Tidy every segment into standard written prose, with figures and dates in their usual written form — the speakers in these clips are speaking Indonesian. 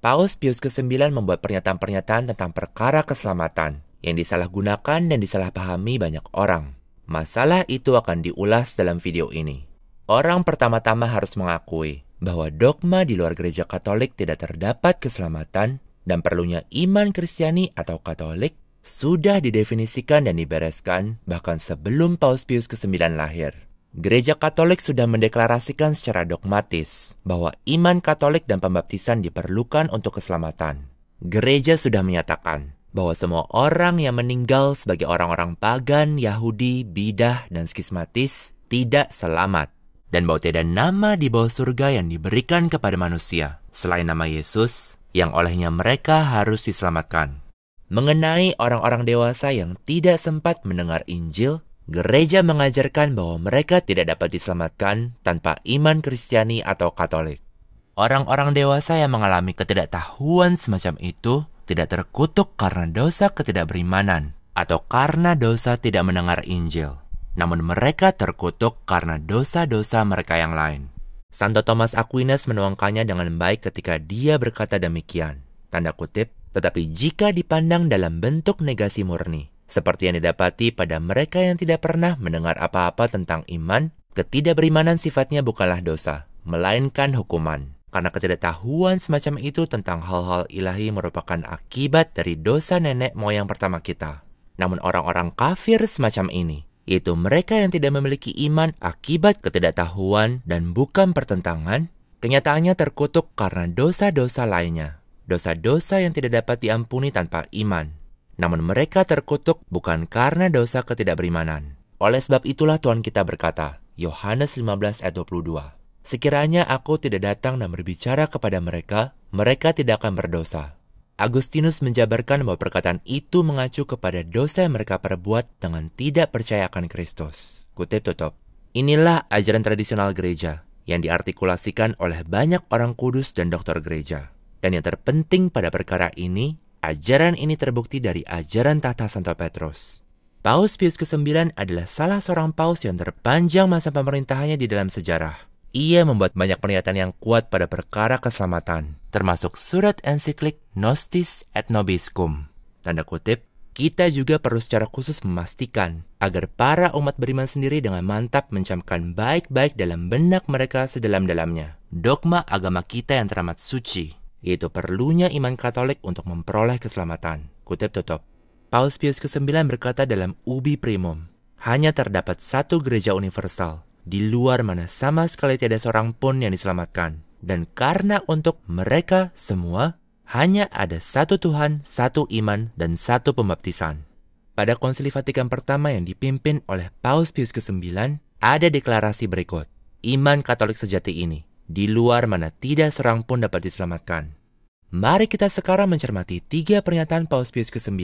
Paus Pius ke-9 membuat pernyataan-pernyataan tentang perkara keselamatan yang disalahgunakan dan disalahpahami banyak orang. Masalah itu akan diulas dalam video ini. Orang pertama-tama harus mengakui bahwa dogma di luar gereja Katolik tidak terdapat keselamatan dan perlunya iman Kristiani atau Katolik sudah didefinisikan dan dibereskan bahkan sebelum Paus Pius ke-9 lahir. Gereja Katolik sudah mendeklarasikan secara dogmatis bahwa iman Katolik dan pembaptisan diperlukan untuk keselamatan. Gereja sudah menyatakan bahwa semua orang yang meninggal sebagai orang-orang pagan, Yahudi, bidah, dan skismatis tidak selamat. Dan bahwa tidak ada nama di bawah surga yang diberikan kepada manusia selain nama Yesus yang olehnya mereka harus diselamatkan. Mengenai orang-orang dewasa yang tidak sempat mendengar Injil, gereja mengajarkan bahwa mereka tidak dapat diselamatkan tanpa iman Kristiani atau Katolik. Orang-orang dewasa yang mengalami ketidaktahuan semacam itu tidak terkutuk karena dosa ketidakberimanan atau karena dosa tidak mendengar Injil. Namun mereka terkutuk karena dosa-dosa mereka yang lain. Santo Thomas Aquinas menuangkannya dengan baik ketika dia berkata demikian, tanda kutip, tetapi jika dipandang dalam bentuk negasi murni, seperti yang didapati pada mereka yang tidak pernah mendengar apa-apa tentang iman, ketidakberimanan sifatnya bukanlah dosa, melainkan hukuman. Karena ketidaktahuan semacam itu tentang hal-hal ilahi merupakan akibat dari dosa nenek moyang pertama kita. Namun orang-orang kafir semacam ini, yaitu mereka yang tidak memiliki iman akibat ketidaktahuan dan bukan pertentangan, kenyataannya terkutuk karena dosa-dosa lainnya. Dosa-dosa yang tidak dapat diampuni tanpa iman. Namun mereka terkutuk bukan karena dosa ketidakberimanan. Oleh sebab itulah Tuhan kita berkata, Yohanes 15 ayat 22, sekiranya aku tidak datang dan berbicara kepada mereka, mereka tidak akan berdosa. Agustinus menjabarkan bahwa perkataan itu mengacu kepada dosa yang mereka perbuat dengan tidak percaya akan Kristus. Kutip tutup. Inilah ajaran tradisional gereja yang diartikulasikan oleh banyak orang kudus dan dokter gereja. Dan yang terpenting pada perkara ini, ajaran ini terbukti dari ajaran tahta Santo Petrus. Paus Pius ke-9 adalah salah seorang paus yang terpanjang masa pemerintahannya di dalam sejarah. Ia membuat banyak pernyataan yang kuat pada perkara keselamatan, termasuk surat ensiklik Nostis et Nobiscum. Tanda kutip, kita juga perlu secara khusus memastikan agar para umat beriman sendiri dengan mantap mencamkan baik-baik dalam benak mereka sedalam-dalamnya dogma agama kita yang teramat suci, yaitu perlunya iman Katolik untuk memperoleh keselamatan. Kutip tutup. Paus Pius ke-9 berkata dalam Ubi Primum, hanya terdapat satu gereja universal, di luar mana sama sekali tiada seorang pun yang diselamatkan. Dan karena untuk mereka semua, hanya ada satu Tuhan, satu iman, dan satu pembaptisan. Pada Konsili Vatikan pertama yang dipimpin oleh Paus Pius ke-9, ada deklarasi berikut. Iman Katolik sejati ini, di luar mana tidak seorang pun dapat diselamatkan. Mari kita sekarang mencermati 3 pernyataan Paus Pius ke-9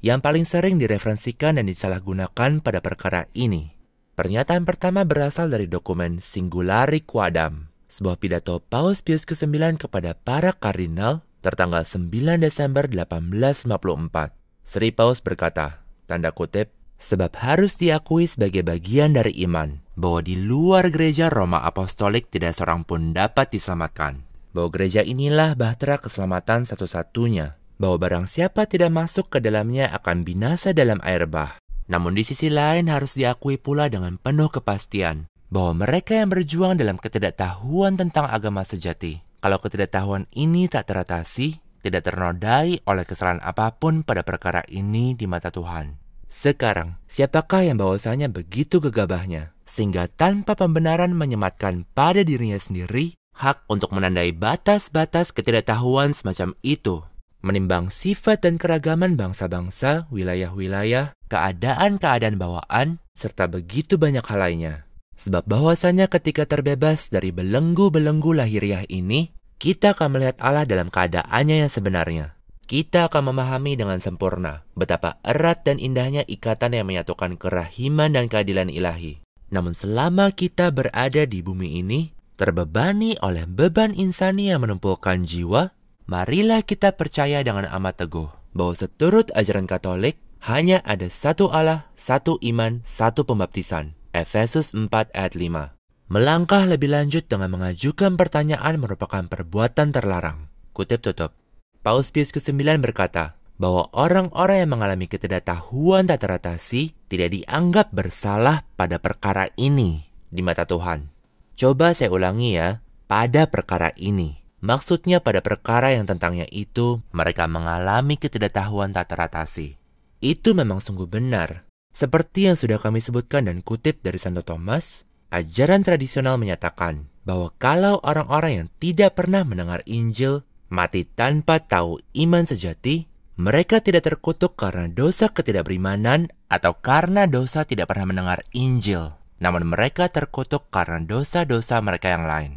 yang paling sering direferensikan dan disalahgunakan pada perkara ini. Pernyataan pertama berasal dari dokumen Singulari Quadam, sebuah pidato Paus Pius ke-9 kepada para kardinal tertanggal 9 Desember 1854. Sri Paus berkata, tanda kutip, sebab harus diakui sebagai bagian dari iman, bahwa di luar gereja Roma Apostolik tidak seorang pun dapat diselamatkan. Bahwa gereja inilah bahtera keselamatan satu-satunya. Bahwa barang siapa tidak masuk ke dalamnya akan binasa dalam air bah. Namun di sisi lain harus diakui pula dengan penuh kepastian bahwa mereka yang berjuang dalam ketidaktahuan tentang agama sejati, kalau ketidaktahuan ini tak teratasi, tidak ternodai oleh kesalahan apapun pada perkara ini di mata Tuhan. Sekarang, siapakah yang bahwasanya begitu gegabahnya, sehingga tanpa pembenaran menyematkan pada dirinya sendiri hak untuk menandai batas-batas ketidaktahuan semacam itu, menimbang sifat dan keragaman bangsa-bangsa, wilayah-wilayah, keadaan-keadaan bawaan, serta begitu banyak hal lainnya. Sebab bahwasanya ketika terbebas dari belenggu-belenggu lahiriah ini, kita akan melihat Allah dalam keadaannya yang sebenarnya. Kita akan memahami dengan sempurna betapa erat dan indahnya ikatan yang menyatukan kerahiman dan keadilan ilahi. Namun selama kita berada di bumi ini, terbebani oleh beban insani yang menumpulkan jiwa, marilah kita percaya dengan amat teguh bahwa seturut ajaran Katolik, hanya ada satu Allah, satu iman, satu pembaptisan. Efesus 4 ayat 5. Melangkah lebih lanjut dengan mengajukan pertanyaan merupakan perbuatan terlarang. Kutip tutup. Paus Pius ke-9 berkata bahwa orang-orang yang mengalami ketidaktahuan tak teratasi tidak dianggap bersalah pada perkara ini di mata Tuhan. Coba saya ulangi ya, pada perkara ini. Maksudnya pada perkara yang tentangnya itu mereka mengalami ketidaktahuan tak teratasi. Itu memang sungguh benar. Seperti yang sudah kami sebutkan dan kutip dari Santo Thomas, ajaran tradisional menyatakan bahwa kalau orang-orang yang tidak pernah mendengar Injil mati tanpa tahu iman sejati, mereka tidak terkutuk karena dosa ketidakberimanan atau karena dosa tidak pernah mendengar Injil. Namun mereka terkutuk karena dosa-dosa mereka yang lain.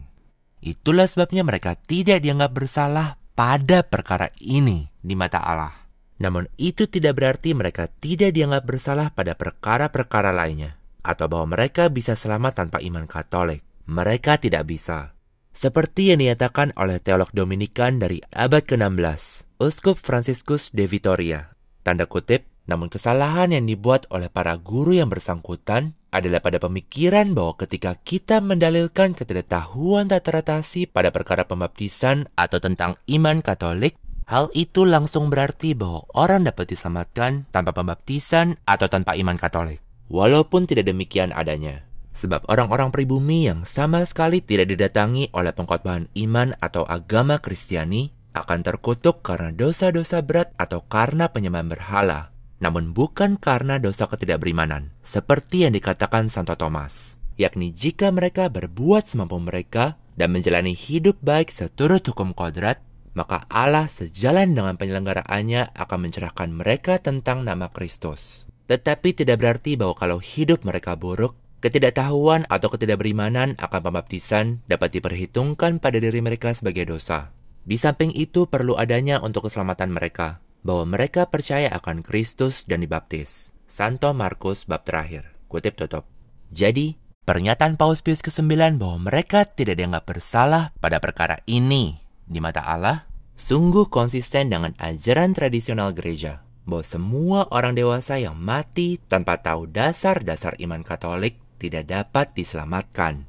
Itulah sebabnya mereka tidak dianggap bersalah pada perkara ini di mata Allah. Namun itu tidak berarti mereka tidak dianggap bersalah pada perkara-perkara lainnya, atau bahwa mereka bisa selamat tanpa iman Katolik. Mereka tidak bisa. Seperti yang dinyatakan oleh teolog Dominikan dari abad ke-16, Uskup Franciscus de Vitoria. Tanda kutip, namun kesalahan yang dibuat oleh para guru yang bersangkutan adalah pada pemikiran bahwa ketika kita mendalilkan ketidaktahuan tak teratasi pada perkara pembaptisan atau tentang iman Katolik, hal itu langsung berarti bahwa orang dapat diselamatkan tanpa pembaptisan atau tanpa iman Katolik. Walaupun tidak demikian adanya. Sebab orang-orang pribumi yang sama sekali tidak didatangi oleh pengkhotbahan iman atau agama Kristiani akan terkutuk karena dosa-dosa berat atau karena penyembahan berhala, namun bukan karena dosa ketidakberimanan, seperti yang dikatakan Santo Thomas, yakni jika mereka berbuat semampu mereka dan menjalani hidup baik seturut hukum kodrat, maka Allah sejalan dengan penyelenggaraannya akan mencerahkan mereka tentang nama Kristus. Tetapi tidak berarti bahwa kalau hidup mereka buruk, ketidaktahuan atau ketidakberimanan akan pembaptisan dapat diperhitungkan pada diri mereka sebagai dosa. Di samping itu perlu adanya untuk keselamatan mereka, bahwa mereka percaya akan Kristus dan dibaptis. Santo Markus bab terakhir. Kutip tutup. Jadi, pernyataan Paus Pius ke-9 bahwa mereka tidak dianggap bersalah pada perkara ini di mata Allah, sungguh konsisten dengan ajaran tradisional gereja, bahwa semua orang dewasa yang mati tanpa tahu dasar-dasar iman Katolik tidak dapat diselamatkan.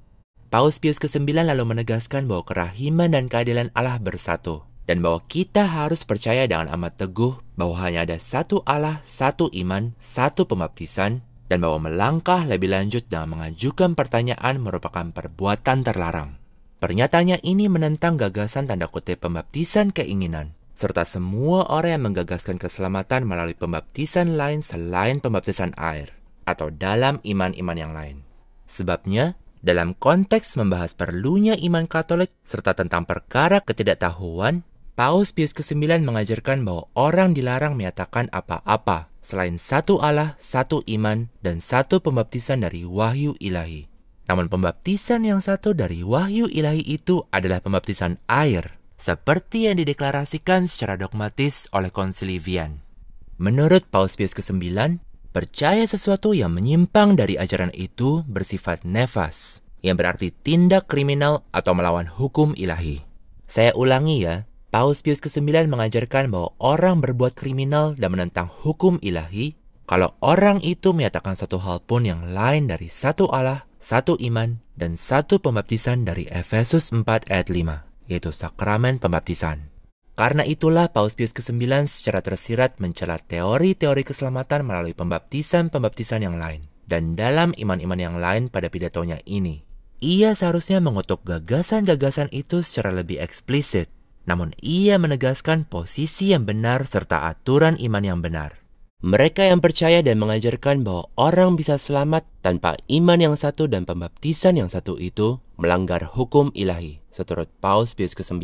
Paus Pius ke-9 lalu menegaskan bahwa kerahiman dan keadilan Allah bersatu, dan bahwa kita harus percaya dengan amat teguh bahwa hanya ada satu Allah, satu iman, satu pembaptisan, dan bahwa melangkah lebih lanjut dengan mengajukan pertanyaan merupakan perbuatan terlarang. Pernyataannya ini menentang gagasan tanda kutip pembaptisan keinginan, serta semua orang yang menggagaskan keselamatan melalui pembaptisan lain selain pembaptisan air, atau dalam iman-iman yang lain. Sebabnya, dalam konteks membahas perlunya iman Katolik serta tentang perkara ketidaktahuan, Paus Pius ke-9 mengajarkan bahwa orang dilarang menyatakan apa-apa selain satu Allah, satu iman, dan satu pembaptisan dari wahyu ilahi. Namun pembaptisan yang satu dari wahyu ilahi itu adalah pembaptisan air, seperti yang dideklarasikan secara dogmatis oleh Konsili Vian. Menurut Paus Pius ke-9, percaya sesuatu yang menyimpang dari ajaran itu bersifat nefas, yang berarti tindak kriminal atau melawan hukum ilahi. Saya ulangi ya, Paus Pius ke-9 mengajarkan bahwa orang berbuat kriminal dan menentang hukum ilahi kalau orang itu menyatakan satu hal pun yang lain dari satu Allah, satu iman, dan satu pembaptisan dari Efesus 4 ayat 5, yaitu sakramen pembaptisan. Karena itulah Paus Pius ke-9 secara tersirat mencela teori-teori keselamatan melalui pembaptisan-pembaptisan yang lain. Dan dalam iman-iman yang lain pada pidatonya ini, ia seharusnya mengutuk gagasan-gagasan itu secara lebih eksplisit. Namun ia menegaskan posisi yang benar serta aturan iman yang benar. Mereka yang percaya dan mengajarkan bahwa orang bisa selamat tanpa iman yang satu dan pembaptisan yang satu itu melanggar hukum ilahi, seturut Paus Pius ke-9.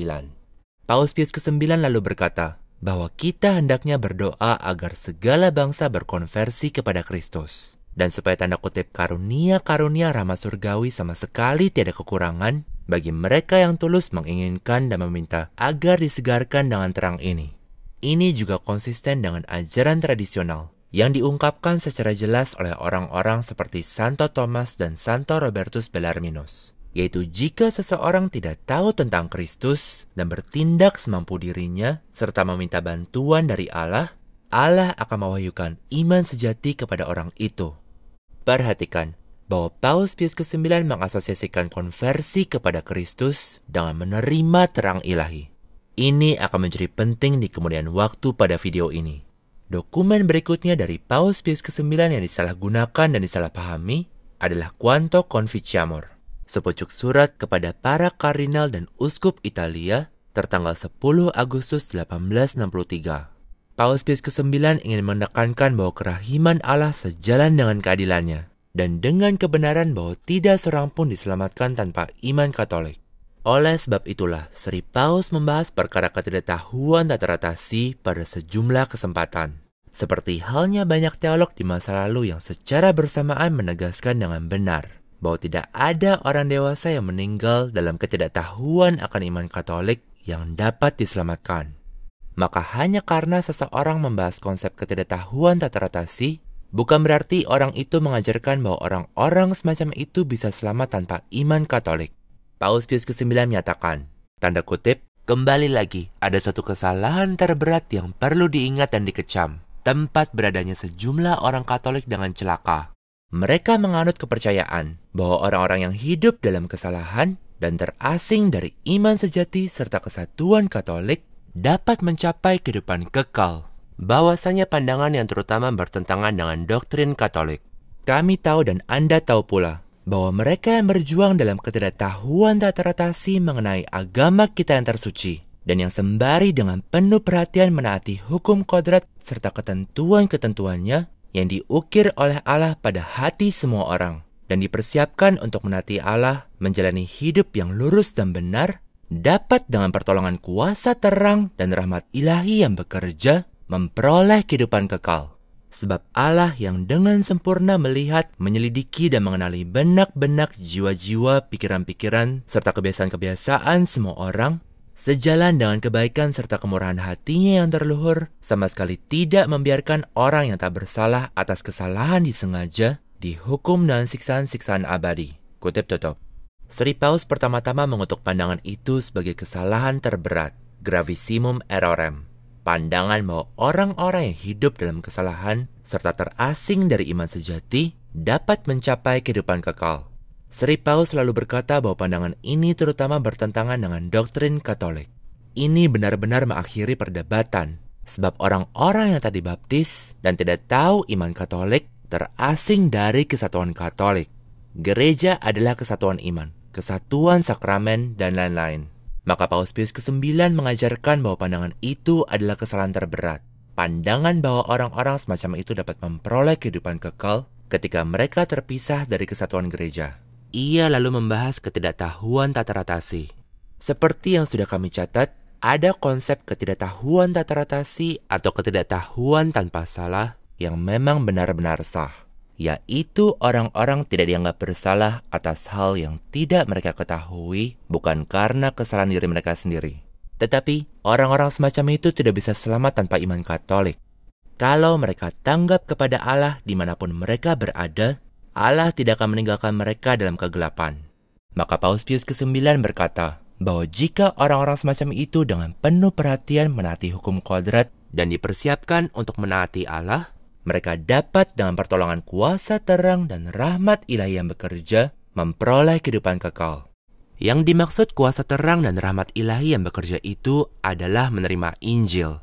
Paus Pius ke-9 lalu berkata bahwa kita hendaknya berdoa agar segala bangsa berkonversi kepada Kristus, dan supaya tanda kutip karunia-karunia rahmat surgawi sama sekali tiada kekurangan bagi mereka yang tulus menginginkan dan meminta agar disegarkan dengan terang ini. Ini juga konsisten dengan ajaran tradisional yang diungkapkan secara jelas oleh orang-orang seperti Santo Thomas dan Santo Robertus Bellarminus, yaitu jika seseorang tidak tahu tentang Kristus dan bertindak semampu dirinya serta meminta bantuan dari Allah, Allah akan mewahyukan iman sejati kepada orang itu. Perhatikan bahwa Paus Pius ke-9 mengasosiasikan konversi kepada Kristus dengan menerima terang ilahi. Ini akan menjadi penting di kemudian waktu pada video ini. Dokumen berikutnya dari Paus Pius ke-9 yang disalahgunakan dan disalahpahami adalah Quanto Conficiamur, sepucuk surat kepada para kardinal dan uskup Italia tertanggal 10 Agustus 1863. Paus Pius ke-9 ingin menekankan bahwa kerahiman Allah sejalan dengan keadilannya dan dengan kebenaran bahwa tidak seorang pun diselamatkan tanpa iman Katolik. Oleh sebab itulah, Sri Paus membahas perkara ketidaktahuan Tatarata-Si pada sejumlah kesempatan. Seperti halnya banyak teolog di masa lalu yang secara bersamaan menegaskan dengan benar bahwa tidak ada orang dewasa yang meninggal dalam ketidaktahuan akan iman Katolik yang dapat diselamatkan. Maka hanya karena seseorang membahas konsep ketidaktahuan Tatarata-Si, bukan berarti orang itu mengajarkan bahwa orang-orang semacam itu bisa selamat tanpa iman Katolik. Paus Pius ke-9 menyatakan, tanda kutip, kembali lagi, ada satu kesalahan terberat yang perlu diingat dan dikecam. Tempat beradanya sejumlah orang Katolik dengan celaka. Mereka menganut kepercayaan bahwa orang-orang yang hidup dalam kesalahan dan terasing dari iman sejati serta kesatuan Katolik dapat mencapai kehidupan kekal. Bahwasanya pandangan yang terutama bertentangan dengan doktrin Katolik. Kami tahu dan Anda tahu pula bahwa mereka yang berjuang dalam ketidaktahuan Tatarata-Si mengenai agama kita yang tersuci dan yang sembari dengan penuh perhatian menaati hukum kodrat serta ketentuan-ketentuannya yang diukir oleh Allah pada hati semua orang dan dipersiapkan untuk menaati Allah menjalani hidup yang lurus dan benar, dapat dengan pertolongan kuasa terang dan rahmat ilahi yang bekerja memperoleh kehidupan kekal. Sebab Allah yang dengan sempurna melihat, menyelidiki dan mengenali benak-benak jiwa-jiwa, pikiran-pikiran, serta kebiasaan-kebiasaan semua orang, sejalan dengan kebaikan serta kemurahan hatinya yang terluhur, sama sekali tidak membiarkan orang yang tak bersalah atas kesalahan disengaja, dihukum dengan siksaan-siksaan abadi. Kutip tutup. Sri Paus pertama-tama mengutuk pandangan itu sebagai kesalahan terberat, gravissimum errorem. Pandangan bahwa orang-orang yang hidup dalam kesalahan serta terasing dari iman sejati dapat mencapai kehidupan kekal. Sri Paus selalu berkata bahwa pandangan ini terutama bertentangan dengan doktrin Katolik. Ini benar-benar mengakhiri perdebatan, sebab orang-orang yang tak dibaptis dan tidak tahu iman Katolik terasing dari kesatuan Katolik. Gereja adalah kesatuan iman, kesatuan sakramen, dan lain-lain. Maka Paus Pius ke-9 mengajarkan bahwa pandangan itu adalah kesalahan terberat. Pandangan bahwa orang-orang semacam itu dapat memperoleh kehidupan kekal ketika mereka terpisah dari kesatuan gereja. Ia lalu membahas ketidaktahuan Tatarata-Si. Seperti yang sudah kami catat, ada konsep ketidaktahuan Tatarata-Si atau ketidaktahuan tanpa salah yang memang benar-benar sah, yaitu orang-orang tidak dianggap bersalah atas hal yang tidak mereka ketahui, bukan karena kesalahan diri mereka sendiri. Tetapi, orang-orang semacam itu tidak bisa selamat tanpa iman Katolik. Kalau mereka tanggap kepada Allah dimanapun mereka berada, Allah tidak akan meninggalkan mereka dalam kegelapan. Maka Paus Pius ke-9 berkata bahwa jika orang-orang semacam itu dengan penuh perhatian menaati hukum kodrat dan dipersiapkan untuk menaati Allah, mereka dapat dengan pertolongan kuasa terang dan rahmat ilahi yang bekerja memperoleh kehidupan kekal. Yang dimaksud kuasa terang dan rahmat ilahi yang bekerja itu adalah menerima Injil.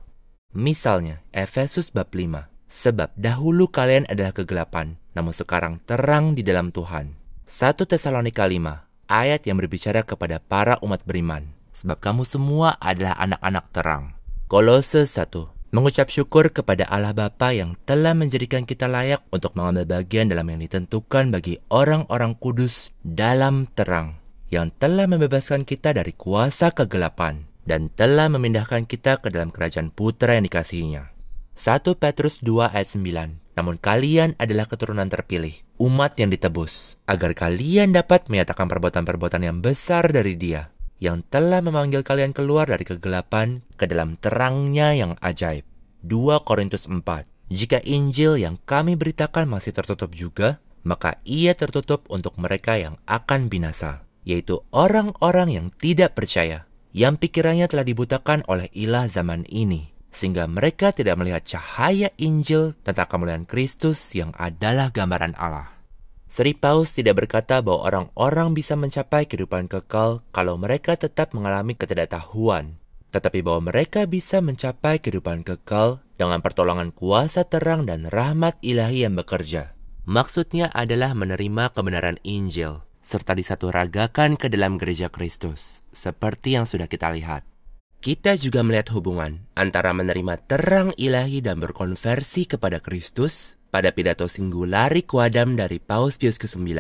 Misalnya, Efesus bab 5. Sebab dahulu kalian adalah kegelapan, namun sekarang terang di dalam Tuhan. 1 Tesalonika 5, ayat yang berbicara kepada para umat beriman. Sebab kamu semua adalah anak-anak terang. Kolose 1. Mengucap syukur kepada Allah Bapa yang telah menjadikan kita layak untuk mengambil bagian dalam yang ditentukan bagi orang-orang kudus dalam terang, yang telah membebaskan kita dari kuasa kegelapan dan telah memindahkan kita ke dalam kerajaan Putra yang dikasihinya. 1 Petrus 2 ayat 9. Namun kalian adalah keturunan terpilih, umat yang ditebus, agar kalian dapat menyatakan perbuatan-perbuatan yang besar dari Dia, yang telah memanggil kalian keluar dari kegelapan ke dalam terangnya yang ajaib. 2 Korintus 4. Jika Injil yang kami beritakan masih tertutup juga, maka ia tertutup untuk mereka yang akan binasa, yaitu orang-orang yang tidak percaya, yang pikirannya telah dibutakan oleh ilah zaman ini, sehingga mereka tidak melihat cahaya Injil tentang kemuliaan Kristus yang adalah gambaran Allah. Sri Paus tidak berkata bahwa orang-orang bisa mencapai kehidupan kekal kalau mereka tetap mengalami ketidaktahuan. tetapi bahwa mereka bisa mencapai kehidupan kekal dengan pertolongan kuasa terang dan rahmat ilahi yang bekerja. Maksudnya adalah menerima kebenaran Injil, serta disaturagakan ke dalam gereja Kristus, seperti yang sudah kita lihat. Kita juga melihat hubungan antara menerima terang ilahi dan berkonversi kepada Kristus pada pidato Singulari Quadam dari Paus Pius ke-9.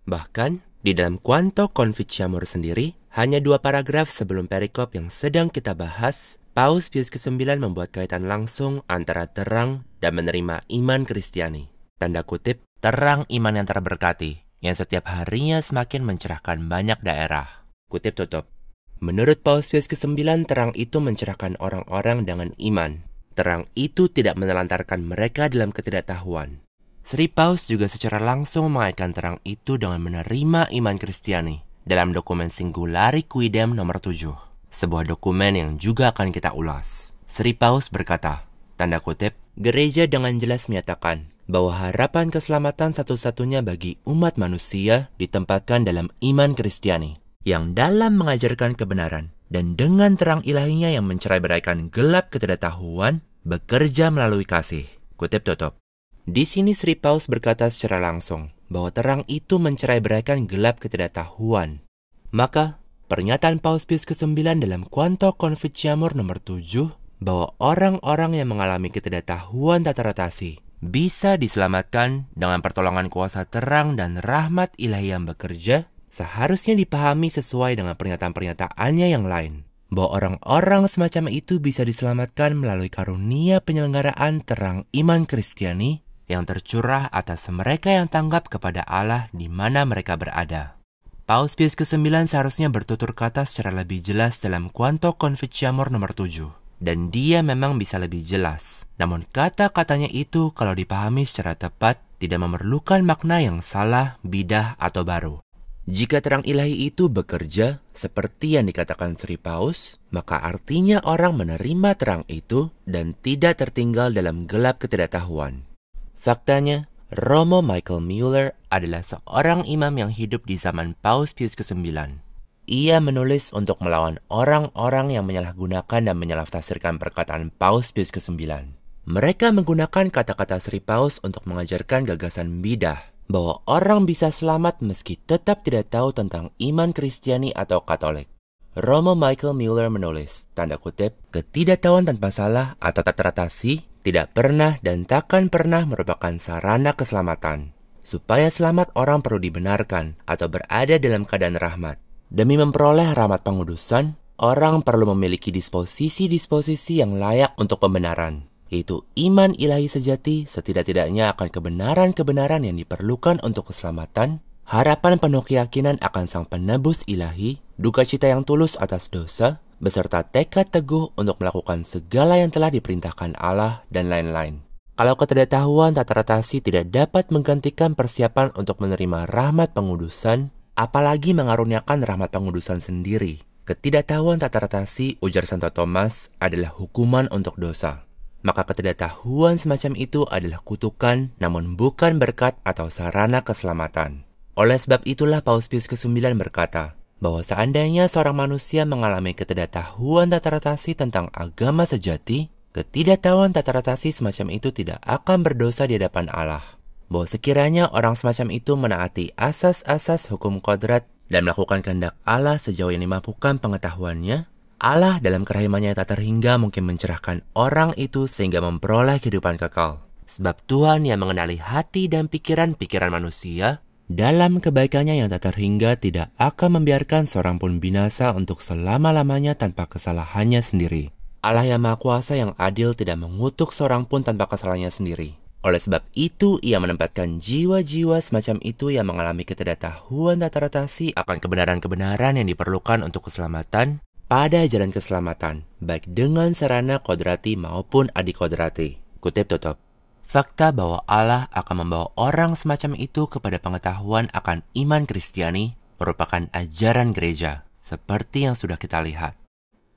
Bahkan, di dalam Quanto Conficiamur sendiri, hanya 2 paragraf sebelum perikop yang sedang kita bahas, Paus Pius ke-9 membuat kaitan langsung antara terang dan menerima iman Kristiani. Tanda kutip, terang iman yang terberkati, yang setiap harinya semakin mencerahkan banyak daerah. Kutip tutup. Menurut Paus Pius ke-9, terang itu mencerahkan orang-orang dengan iman. Terang itu tidak menelantarkan mereka dalam ketidaktahuan. Sri Paus juga secara langsung mengaitkan terang itu dengan menerima iman Kristiani dalam dokumen Singulari Quidem nomor 7, sebuah dokumen yang juga akan kita ulas. Sri Paus berkata, tanda kutip, gereja dengan jelas menyatakan bahwa harapan keselamatan satu-satunya bagi umat manusia ditempatkan dalam iman Kristiani, yang dalam mengajarkan kebenaran dan dengan terang ilahinya yang mencerai-beraikan gelap ketidaktahuan, bekerja melalui kasih. Kutip tutup. Di sini Sri Paus berkata secara langsung bahwa terang itu mencerai-beraikan gelap ketidaktahuan. Maka, pernyataan Paus Pius ke-9 dalam Quanto Conficiamur nomor 7 bahwa orang-orang yang mengalami ketidaktahuan tataratasi bisa diselamatkan dengan pertolongan kuasa terang dan rahmat ilahi yang bekerja, seharusnya dipahami sesuai dengan pernyataan-pernyataannya yang lain, bahwa orang-orang semacam itu bisa diselamatkan melalui karunia penyelenggaraan terang iman Kristiani yang tercurah atas mereka yang tanggap kepada Allah di mana mereka berada. Paus Pius ke-9 seharusnya bertutur kata secara lebih jelas dalam Quanto Conficiamur nomor 7, dan dia memang bisa lebih jelas. Namun kata-katanya itu kalau dipahami secara tepat tidak memerlukan makna yang salah, bidah, atau baru. Jika terang ilahi itu bekerja seperti yang dikatakan Sri Paus, maka artinya orang menerima terang itu dan tidak tertinggal dalam gelap ketidaktahuan. Faktanya, Romo Michael Müller adalah seorang imam yang hidup di zaman Paus Pius ke-9. Ia menulis untuk melawan orang-orang yang menyalahgunakan dan menyalahtafsirkan perkataan Paus Pius ke-9. Mereka menggunakan kata-kata Sri Paus untuk mengajarkan gagasan bidah, bahwa orang bisa selamat meski tetap tidak tahu tentang iman Kristiani atau Katolik. Romo Michael Müller menulis, tanda kutip, ketidaktahuan tanpa salah atau tataratasi tidak pernah dan takkan pernah merupakan sarana keselamatan. Supaya selamat orang perlu dibenarkan atau berada dalam keadaan rahmat. Demi memperoleh rahmat pengudusan, orang perlu memiliki disposisi-disposisi yang layak untuk pembenaran, yaitu iman ilahi sejati setidak-tidaknya akan kebenaran-kebenaran yang diperlukan untuk keselamatan, harapan penuh keyakinan akan Sang Penebus ilahi, duka cita yang tulus atas dosa, beserta tekad teguh untuk melakukan segala yang telah diperintahkan Allah, dan lain-lain. Kalau ketidaktahuan tataratasi tidak dapat menggantikan persiapan untuk menerima rahmat pengudusan, apalagi mengaruniakan rahmat pengudusan sendiri. Ketidaktahuan tataratasi, ujar Santo Thomas, adalah hukuman untuk dosa. Maka ketidaktahuan semacam itu adalah kutukan, namun bukan berkat atau sarana keselamatan. Oleh sebab itulah Paus Pius ke-9 berkata, bahwa seandainya seorang manusia mengalami ketidaktahuan tataratasi tentang agama sejati, ketidaktahuan tataratasi semacam itu tidak akan berdosa di hadapan Allah. Bahwa sekiranya orang semacam itu menaati asas-asas hukum kodrat dan melakukan kehendak Allah sejauh yang dimampukan pengetahuannya, Allah dalam kerahimannya tak terhingga mungkin mencerahkan orang itu sehingga memperoleh kehidupan kekal. Sebab Tuhan yang mengenali hati dan pikiran-pikiran manusia, dalam kebaikannya yang tak terhingga tidak akan membiarkan seorang pun binasa untuk selama-lamanya tanpa kesalahannya sendiri. Allah yang Maha Kuasa yang adil tidak mengutuk seorang pun tanpa kesalahannya sendiri. Oleh sebab itu, ia menempatkan jiwa-jiwa semacam itu yang mengalami ketidaktahuan tataratasi akan kebenaran-kebenaran yang diperlukan untuk keselamatan pada jalan keselamatan, baik dengan sarana kodrati maupun adikodrati. Kutip tutup. Fakta bahwa Allah akan membawa orang semacam itu kepada pengetahuan akan iman Kristiani merupakan ajaran gereja, seperti yang sudah kita lihat.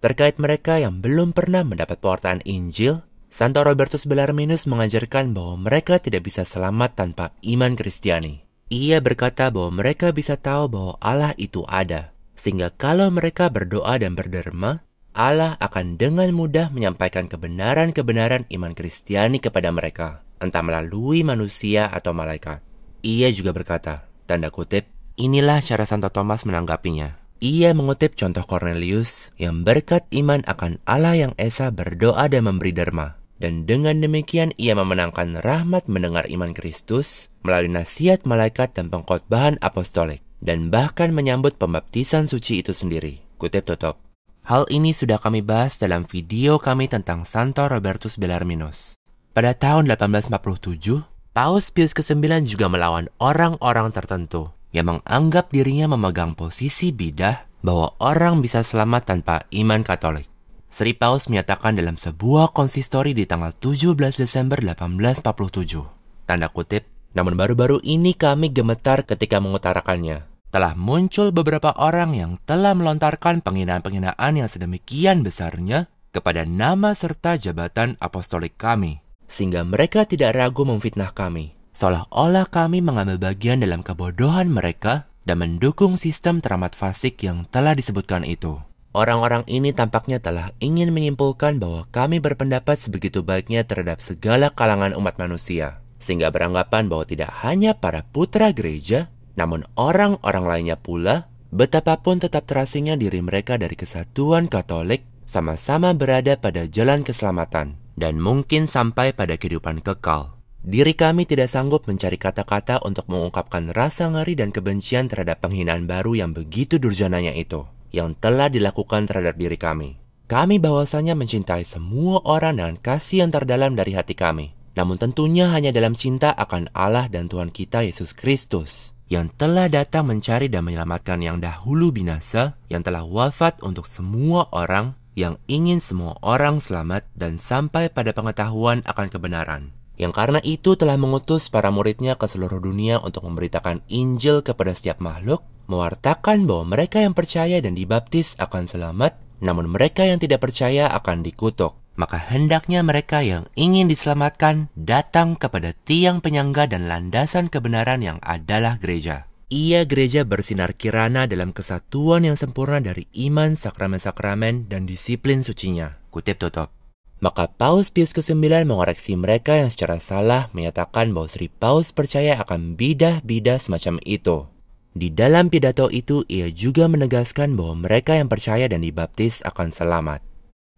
Terkait mereka yang belum pernah mendapat pewartaan Injil, Santo Robertus Bellarminus mengajarkan bahwa mereka tidak bisa selamat tanpa iman Kristiani. Ia berkata bahwa mereka bisa tahu bahwa Allah itu ada, sehingga kalau mereka berdoa dan berderma, Allah akan dengan mudah menyampaikan kebenaran-kebenaran iman Kristiani kepada mereka, entah melalui manusia atau malaikat. Ia juga berkata, tanda kutip, inilah cara Santo Thomas menanggapinya. Ia mengutip contoh Cornelius yang berkat iman akan Allah yang Esa berdoa dan memberi derma. Dan dengan demikian ia memenangkan rahmat mendengar iman Kristus melalui nasihat malaikat dan pengkhotbahan apostolik, dan bahkan menyambut pembaptisan suci itu sendiri. Kutip tutup. Hal ini sudah kami bahas dalam video kami tentang Santo Robertus Bellarminus. Pada tahun 1847, Paus Pius ke-9 juga melawan orang-orang tertentu yang menganggap dirinya memegang posisi bidah bahwa orang bisa selamat tanpa iman Katolik. Sri Paus menyatakan dalam sebuah konsistori di tanggal 17 Desember 1847, tanda kutip, namun baru-baru ini kami gemetar ketika mengutarakannya. Telah muncul beberapa orang yang telah melontarkan penghinaan-penghinaan yang sedemikian besarnya kepada nama serta jabatan apostolik kami, sehingga mereka tidak ragu memfitnah kami, seolah-olah kami mengambil bagian dalam kebodohan mereka dan mendukung sistem teramat fasik yang telah disebutkan itu. Orang-orang ini tampaknya telah ingin menyimpulkan bahwa kami berpendapat sebegitu baiknya terhadap segala kalangan umat manusia, sehingga beranggapan bahwa tidak hanya para putra gereja, namun orang-orang lainnya pula, betapapun tetap terasingnya diri mereka dari kesatuan Katolik, sama-sama berada pada jalan keselamatan, dan mungkin sampai pada kehidupan kekal. Diri kami tidak sanggup mencari kata-kata untuk mengungkapkan rasa ngeri dan kebencian terhadap penghinaan baru yang begitu durjananya itu, yang telah dilakukan terhadap diri kami. Kami bahwasanya mencintai semua orang dengan kasih yang terdalam dari hati kami, namun tentunya hanya dalam cinta akan Allah dan Tuhan kita Yesus Kristus, yang telah datang mencari dan menyelamatkan yang dahulu binasa, yang telah wafat untuk semua orang, yang ingin semua orang selamat dan sampai pada pengetahuan akan kebenaran, yang karena itu telah mengutus para muridnya ke seluruh dunia untuk memberitakan Injil kepada setiap makhluk, mewartakan bahwa mereka yang percaya dan dibaptis akan selamat, namun mereka yang tidak percaya akan dikutuk. Maka hendaknya mereka yang ingin diselamatkan datang kepada tiang penyangga dan landasan kebenaran yang adalah gereja. Ia gereja bersinar kirana dalam kesatuan yang sempurna dari iman, sakramen-sakramen, dan disiplin sucinya. Kutip tutup. Maka Paus Pius ke-9 mengoreksi mereka yang secara salah menyatakan bahwa Sri Paus percaya akan bidah-bidah semacam itu. Di dalam pidato itu, ia juga menegaskan bahwa mereka yang percaya dan dibaptis akan selamat.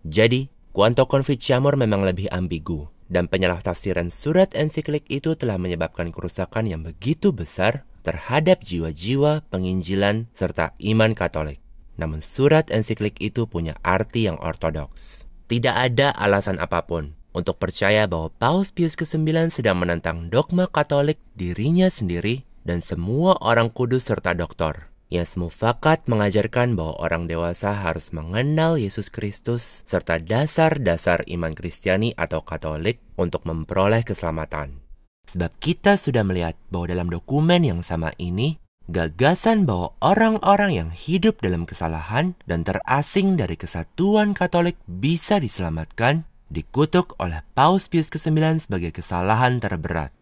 Jadi, Quanto Conficiamur memang lebih ambigu, dan penyalah-tafsiran surat ensiklik itu telah menyebabkan kerusakan yang begitu besar terhadap jiwa-jiwa penginjilan serta iman Katolik. Namun surat ensiklik itu punya arti yang ortodoks. Tidak ada alasan apapun untuk percaya bahwa Paus Pius ke-9 sedang menentang dogma Katolik dirinya sendiri dan semua orang kudus serta doktor, yang semufakat mengajarkan bahwa orang dewasa harus mengenal Yesus Kristus serta dasar-dasar iman Kristiani atau Katolik untuk memperoleh keselamatan. Sebab kita sudah melihat bahwa dalam dokumen yang sama ini, gagasan bahwa orang-orang yang hidup dalam kesalahan dan terasing dari kesatuan Katolik bisa diselamatkan, dikutuk oleh Paus Pius ke-9 sebagai kesalahan terberat.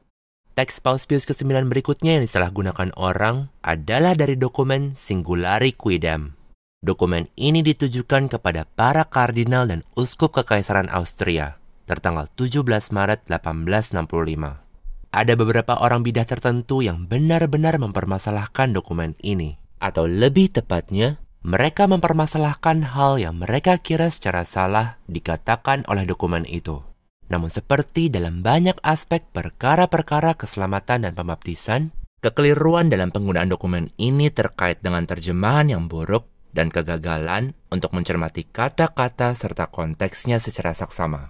Teks Paus Pius ke-9 berikutnya yang disalahgunakan orang adalah dari dokumen Singulari Quidem. Dokumen ini ditujukan kepada para kardinal dan uskup Kekaisaran Austria, tertanggal 17 Maret 1865. Ada beberapa orang bidah tertentu yang benar-benar mempermasalahkan dokumen ini. Atau lebih tepatnya, mereka mempermasalahkan hal yang mereka kira secara salah dikatakan oleh dokumen itu. Namun seperti dalam banyak aspek perkara-perkara keselamatan dan pembaptisan, kekeliruan dalam penggunaan dokumen ini terkait dengan terjemahan yang buruk dan kegagalan untuk mencermati kata-kata serta konteksnya secara saksama.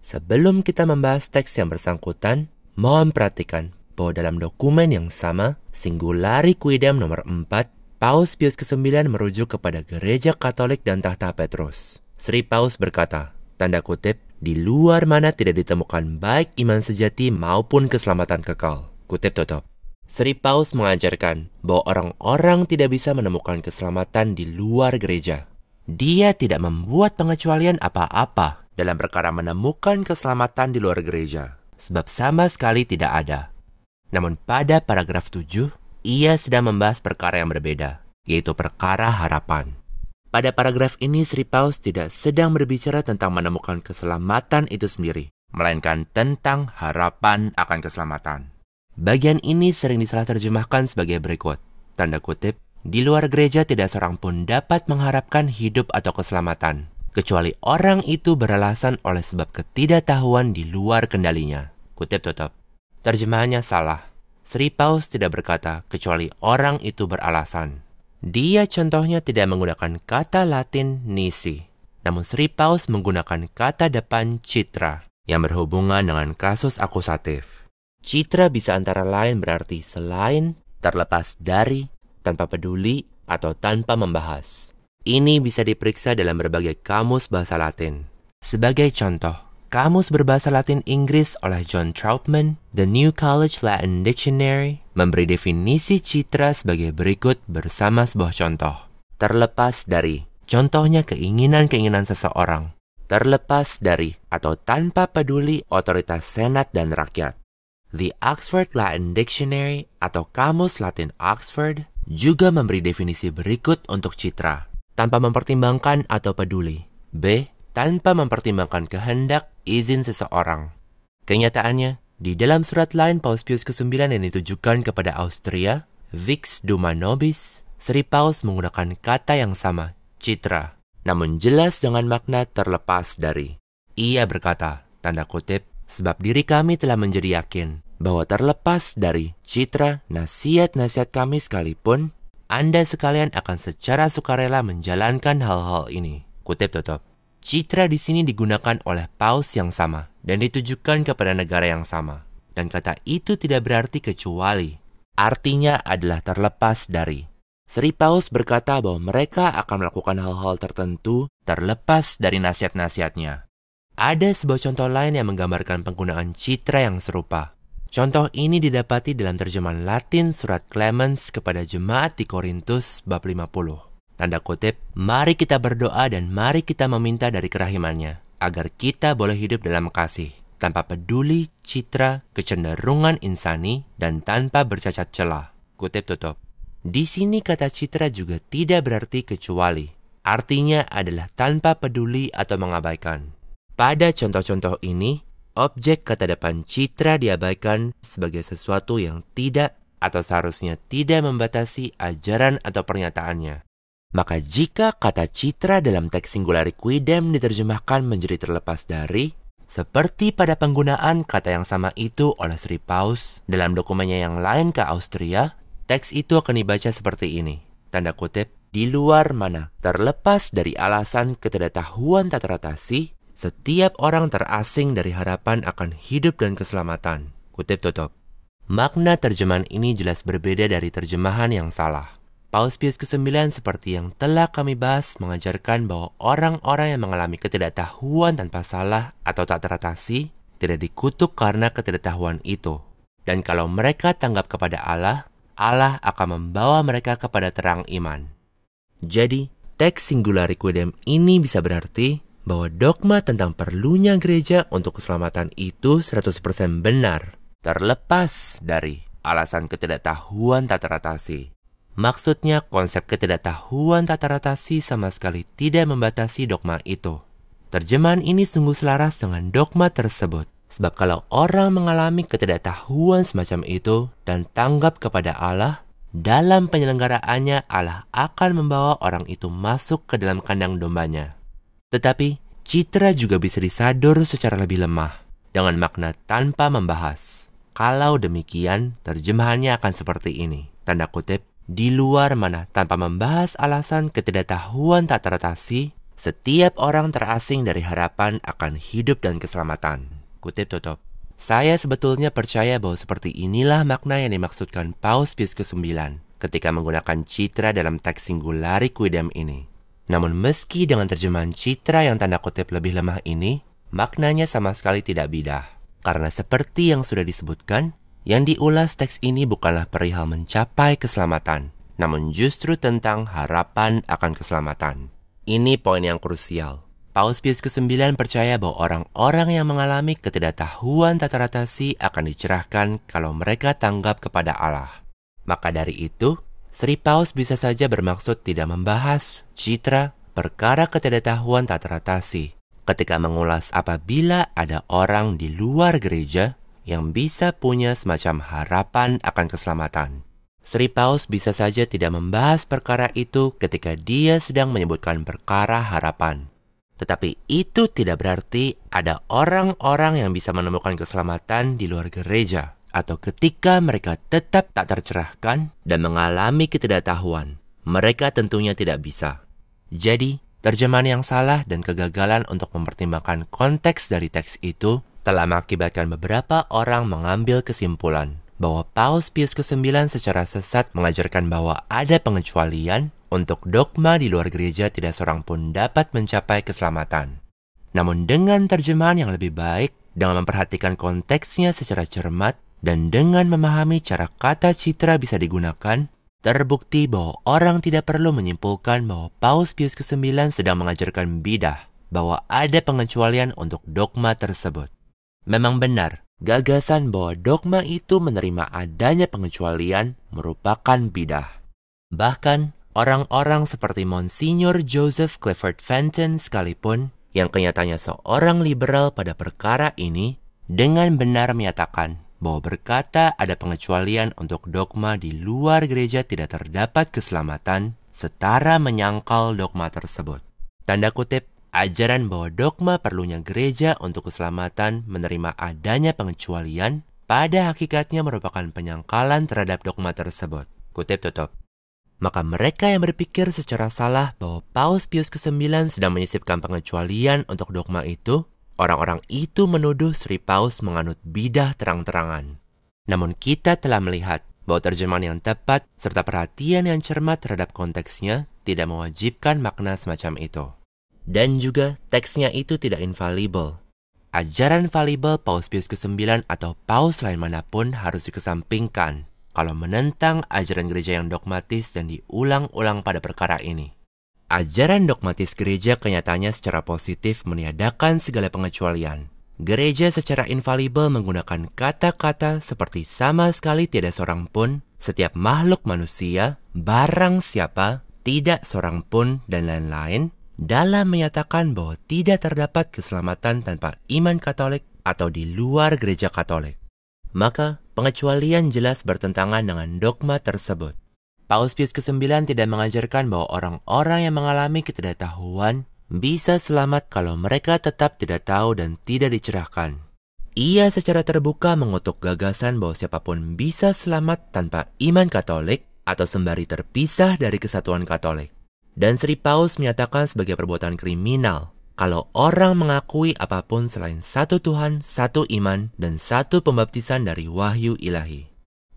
Sebelum kita membahas teks yang bersangkutan, mohon perhatikan bahwa dalam dokumen yang sama, Singulari Quidem nomor 4, Paus Pius ke-9 merujuk kepada Gereja Katolik dan Tahta Petrus. Sri Paus berkata, tanda kutip, di luar mana tidak ditemukan baik iman sejati maupun keselamatan kekal. Kutip tutup. Sri Paus mengajarkan bahwa orang-orang tidak bisa menemukan keselamatan di luar gereja. Dia tidak membuat pengecualian apa-apa dalam perkara menemukan keselamatan di luar gereja, sebab sama sekali tidak ada. Namun pada paragraf 7, ia sedang membahas perkara yang berbeda, yaitu perkara harapan. Pada paragraf ini, Sri Paus tidak sedang berbicara tentang menemukan keselamatan itu sendiri, melainkan tentang harapan akan keselamatan. Bagian ini sering disalah terjemahkan sebagai berikut, tanda kutip, di luar gereja tidak seorang pun dapat mengharapkan hidup atau keselamatan, kecuali orang itu beralasan oleh sebab ketidaktahuan di luar kendalinya. Kutip tutup. Terjemahannya salah. Sri Paus tidak berkata kecuali orang itu beralasan. Dia contohnya tidak menggunakan kata Latin nisi, namun Sri Paus menggunakan kata depan citra yang berhubungan dengan kasus akusatif. Citra bisa antara lain berarti selain, terlepas dari, tanpa peduli, atau tanpa membahas. Ini bisa diperiksa dalam berbagai kamus bahasa Latin. Sebagai contoh, kamus berbahasa Latin Inggris oleh John Troutman, The New College Latin Dictionary, memberi definisi citra sebagai berikut bersama sebuah contoh. Terlepas dari, contohnya keinginan-keinginan seseorang. Terlepas dari atau tanpa peduli otoritas senat dan rakyat. The Oxford Latin Dictionary atau Kamus Latin Oxford juga memberi definisi berikut untuk citra. Tanpa mempertimbangkan atau peduli. B. Tanpa mempertimbangkan kehendak izin seseorang. Kenyataannya, di dalam surat lain Paus Pius ke-9 yang ditujukan kepada Austria, Vix Duma Nobis, Sri Paus menggunakan kata yang sama, citra, namun jelas dengan makna terlepas dari. Ia berkata, tanda kutip, sebab diri kami telah menjadi yakin bahwa terlepas dari citra nasihat-nasihat kami sekalipun, Anda sekalian akan secara sukarela menjalankan hal-hal ini. Kutip tutup. Citra di sini digunakan oleh paus yang sama dan ditujukan kepada negara yang sama. Dan kata itu tidak berarti kecuali. Artinya adalah terlepas dari. Sri Paus berkata bahwa mereka akan melakukan hal-hal tertentu terlepas dari nasihat-nasihatnya. Ada sebuah contoh lain yang menggambarkan penggunaan citra yang serupa. Contoh ini didapati dalam terjemahan Latin surat Clemens kepada jemaat di Korintus bab 50. Tanda kutip, mari kita berdoa dan mari kita meminta dari kerahimannya, agar kita boleh hidup dalam kasih, tanpa peduli citra, kecenderungan insani, dan tanpa bercacat celah. Kutip tutup. Di sini kata citra juga tidak berarti kecuali. Artinya adalah tanpa peduli atau mengabaikan. Pada contoh-contoh ini, objek kata depan citra diabaikan sebagai sesuatu yang tidak atau seharusnya tidak membatasi ajaran atau pernyataannya. Maka jika kata citra dalam teks Singulari Quidem diterjemahkan menjadi terlepas dari, seperti pada penggunaan kata yang sama itu oleh Sri Paus dalam dokumennya yang lain ke Austria, teks itu akan dibaca seperti ini, tanda kutip, di luar mana terlepas dari alasan ketidaktahuan tak teratasi, setiap orang terasing dari harapan akan hidup dan keselamatan. Kutip tutup. Makna terjemahan ini jelas berbeda dari terjemahan yang salah. Paus Pius ke-9 seperti yang telah kami bahas mengajarkan bahwa orang-orang yang mengalami ketidaktahuan tanpa salah atau tak teratasi tidak dikutuk karena ketidaktahuan itu. Dan kalau mereka tanggap kepada Allah, Allah akan membawa mereka kepada terang iman. Jadi, teks Singulari Quidem ini bisa berarti bahwa dogma tentang perlunya gereja untuk keselamatan itu 100% benar, terlepas dari alasan ketidaktahuan tak teratasi. Maksudnya, konsep ketidaktahuan tak teratasi sama sekali tidak membatasi dogma itu. Terjemahan ini sungguh selaras dengan dogma tersebut. Sebab kalau orang mengalami ketidaktahuan semacam itu dan tanggap kepada Allah, dalam penyelenggaraannya Allah akan membawa orang itu masuk ke dalam kandang dombanya. Tetapi, citra juga bisa disadur secara lebih lemah, dengan makna tanpa membahas. Kalau demikian, terjemahannya akan seperti ini, tanda kutip, di luar mana tanpa membahas alasan ketidaktahuan tak teratasi, setiap orang terasing dari harapan akan hidup dan keselamatan. Kutip tutup. Saya sebetulnya percaya bahwa seperti inilah makna yang dimaksudkan Paus Pius ke-9 ketika menggunakan citra dalam teks Singulari Quidem ini. Namun meski dengan terjemahan citra yang tanda kutip lebih lemah ini, maknanya sama sekali tidak bidah. Karena seperti yang sudah disebutkan, yang diulas teks ini bukanlah perihal mencapai keselamatan, namun justru tentang harapan akan keselamatan. Ini poin yang krusial. Paus Pius ke-9 percaya bahwa orang-orang yang mengalami ketidaktahuan tak teratasi akan dicerahkan kalau mereka tanggap kepada Allah. Maka dari itu, Sri Paus bisa saja bermaksud tidak membahas citra perkara ketidaktahuan tak teratasi ketika mengulas apabila ada orang di luar gereja yang bisa punya semacam harapan akan keselamatan. Sri Paus bisa saja tidak membahas perkara itu ketika dia sedang menyebutkan perkara harapan. Tetapi itu tidak berarti ada orang-orang yang bisa menemukan keselamatan di luar gereja, atau ketika mereka tetap tak tercerahkan dan mengalami ketidaktahuan. Mereka tentunya tidak bisa. Jadi, terjemahan yang salah dan kegagalan untuk mempertimbangkan konteks dari teks itu telah mengakibatkan beberapa orang mengambil kesimpulan bahwa Paus Pius ke-9 secara sesat mengajarkan bahwa ada pengecualian untuk dogma di luar gereja tidak seorang pun dapat mencapai keselamatan. Namun dengan terjemahan yang lebih baik, dengan memperhatikan konteksnya secara cermat, dan dengan memahami cara kata citra bisa digunakan, terbukti bahwa orang tidak perlu menyimpulkan bahwa Paus Pius ke-9 sedang mengajarkan bidah, bahwa ada pengecualian untuk dogma tersebut. Memang benar, gagasan bahwa dogma itu menerima adanya pengecualian merupakan bidah. Bahkan, orang-orang seperti Monsignor Joseph Clifford Fenton sekalipun, yang kenyataannya seorang liberal pada perkara ini, dengan benar menyatakan bahwa berkata ada pengecualian untuk dogma di luar gereja tidak terdapat keselamatan, setara menyangkal dogma tersebut. Tanda kutip, ajaran bahwa dogma perlunya gereja untuk keselamatan menerima adanya pengecualian, pada hakikatnya merupakan penyangkalan terhadap dogma tersebut. Kutip tutup. Maka mereka yang berpikir secara salah bahwa Paus Pius ke-9 sedang menyisipkan pengecualian untuk dogma itu, orang-orang itu menuduh Sri Paus menganut bidah terang-terangan. Namun kita telah melihat bahwa terjemahan yang tepat serta perhatian yang cermat terhadap konteksnya tidak mewajibkan makna semacam itu. Dan juga teksnya itu tidak infalibel. Ajaran falibel Paus Pius ke-9 atau Paus lain manapun harus dikesampingkan kalau menentang ajaran gereja yang dogmatis dan diulang-ulang pada perkara ini. Ajaran dogmatis gereja kenyataannya secara positif meniadakan segala pengecualian. Gereja secara infalibel menggunakan kata-kata seperti sama sekali tiada seorang pun, setiap makhluk manusia, barang siapa, tidak seorang pun, dan lain-lain, dalam menyatakan bahwa tidak terdapat keselamatan tanpa iman Katolik atau di luar gereja Katolik. Maka, pengecualian jelas bertentangan dengan dogma tersebut. Paus Pius ke-9 tidak mengajarkan bahwa orang-orang yang mengalami ketidaktahuan bisa selamat kalau mereka tetap tidak tahu dan tidak dicerahkan. Ia secara terbuka mengutuk gagasan bahwa siapapun bisa selamat tanpa iman Katolik atau sembari terpisah dari kesatuan Katolik. Dan Sri Paus menyatakan sebagai perbuatan kriminal kalau orang mengakui apapun selain satu Tuhan, satu iman, dan satu pembaptisan dari wahyu ilahi.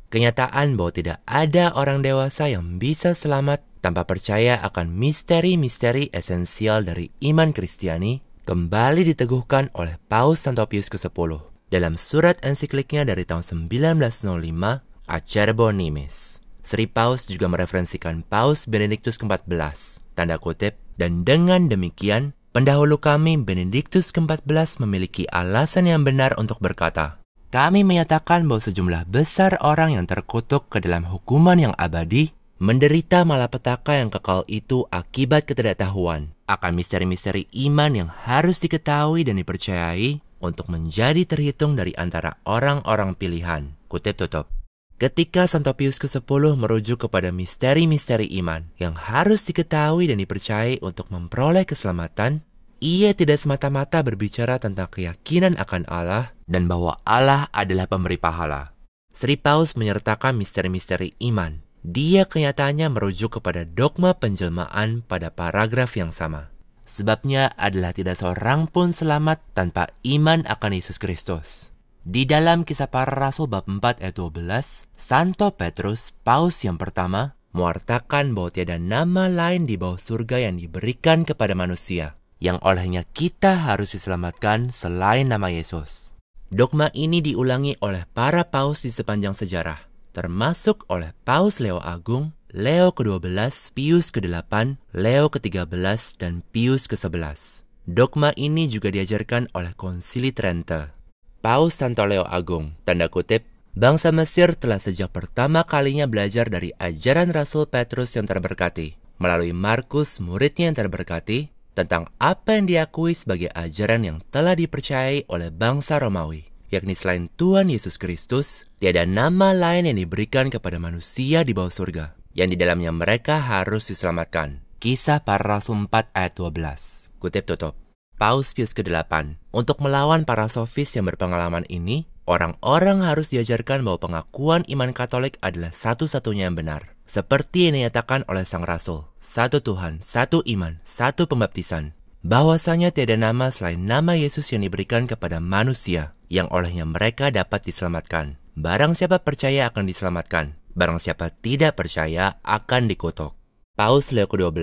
Kenyataan bahwa tidak ada orang dewasa yang bisa selamat tanpa percaya akan misteri-misteri esensial dari iman Kristiani kembali diteguhkan oleh Paus Santo Pius ke-10 dalam surat ensikliknya dari tahun 1905, Acerbo Nimis. Sri Paus juga mereferensikan Paus Benediktus ke-14, tanda kutip, dan dengan demikian, pendahulu kami Benediktus ke-14 memiliki alasan yang benar untuk berkata, kami menyatakan bahwa sejumlah besar orang yang terkutuk ke dalam hukuman yang abadi menderita malapetaka yang kekal itu akibat ketidaktahuan akan misteri-misteri iman yang harus diketahui dan dipercayai untuk menjadi terhitung dari antara orang-orang pilihan. Kutip tutup. Ketika Santo Pius ke-10 merujuk kepada misteri-misteri iman yang harus diketahui dan dipercayai untuk memperoleh keselamatan, ia tidak semata-mata berbicara tentang keyakinan akan Allah dan bahwa Allah adalah pemberi pahala. Sri Paus menyertakan misteri-misteri iman. Dia kenyataannya merujuk kepada dogma penjelmaan pada paragraf yang sama. Sebabnya adalah tidak seorang pun selamat tanpa iman akan Yesus Kristus. Di dalam Kisah Para Rasul bab 4 ayat 12, Santo Petrus, Paus yang pertama, mewartakan bahwa tiada nama lain di bawah surga yang diberikan kepada manusia, yang olehnya kita harus diselamatkan selain nama Yesus. Dogma ini diulangi oleh para paus di sepanjang sejarah, termasuk oleh Paus Leo Agung, Leo ke-12, Pius ke-8, Leo ke-13, dan Pius ke-11. Dogma ini juga diajarkan oleh Konsili Trente. Paus Santo Leo Agung, tanda kutip, bangsa Mesir telah sejak pertama kalinya belajar dari ajaran Rasul Petrus yang terberkati, melalui Markus, muridnya yang terberkati, tentang apa yang diakui sebagai ajaran yang telah dipercayai oleh bangsa Romawi, yakni selain Tuhan Yesus Kristus, tiada nama lain yang diberikan kepada manusia di bawah surga, yang di dalamnya mereka harus diselamatkan. Kisah Para Rasul 4 ayat 12. Kutip tutup. Paus Pius ke-8, untuk melawan para sofis yang berpengalaman ini, orang-orang harus diajarkan bahwa pengakuan iman Katolik adalah satu-satunya yang benar. Seperti yang dinyatakan oleh Sang Rasul, satu Tuhan, satu iman, satu pembaptisan. Bahwasanya tiada nama selain nama Yesus yang diberikan kepada manusia, yang olehnya mereka dapat diselamatkan. Barang siapa percaya akan diselamatkan, barang siapa tidak percaya akan dikutuk. Paus Leo ke-12,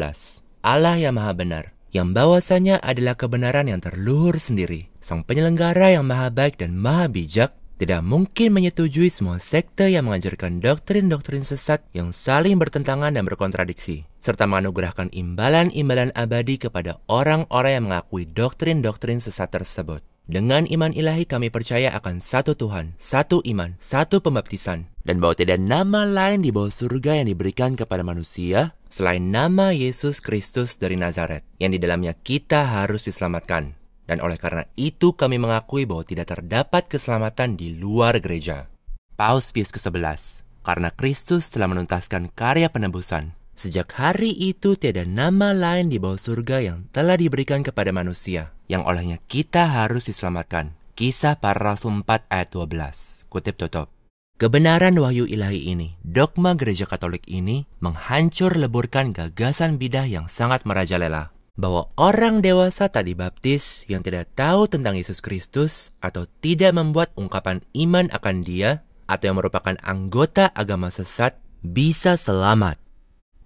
Allah yang maha benar, yang bahwasanya adalah kebenaran yang terluhur sendiri, Sang penyelenggara yang maha baik dan maha bijak, tidak mungkin menyetujui semua sekte yang mengajarkan doktrin-doktrin sesat yang saling bertentangan dan berkontradiksi, serta menganugerahkan imbalan-imbalan abadi kepada orang-orang yang mengakui doktrin-doktrin sesat tersebut. Dengan iman ilahi kami percaya akan satu Tuhan, satu iman, satu pembaptisan, dan bahwa tidak nama lain di bawah surga yang diberikan kepada manusia selain nama Yesus Kristus dari Nazaret, yang di dalamnya kita harus diselamatkan. Dan oleh karena itu kami mengakui bahwa tidak terdapat keselamatan di luar gereja. Paus Pius ke-11, karena Kristus telah menuntaskan karya penebusan, sejak hari itu tiada nama lain di bawah surga yang telah diberikan kepada manusia, yang olehnya kita harus diselamatkan. Kisah Para Rasul 4 ayat 12. Kutip tutup. Kebenaran wahyu ilahi ini, dogma gereja Katolik ini, menghancur leburkan gagasan bidah yang sangat merajalela, bahwa orang dewasa tak dibaptis yang tidak tahu tentang Yesus Kristus atau tidak membuat ungkapan iman akan Dia, atau yang merupakan anggota agama sesat, bisa selamat.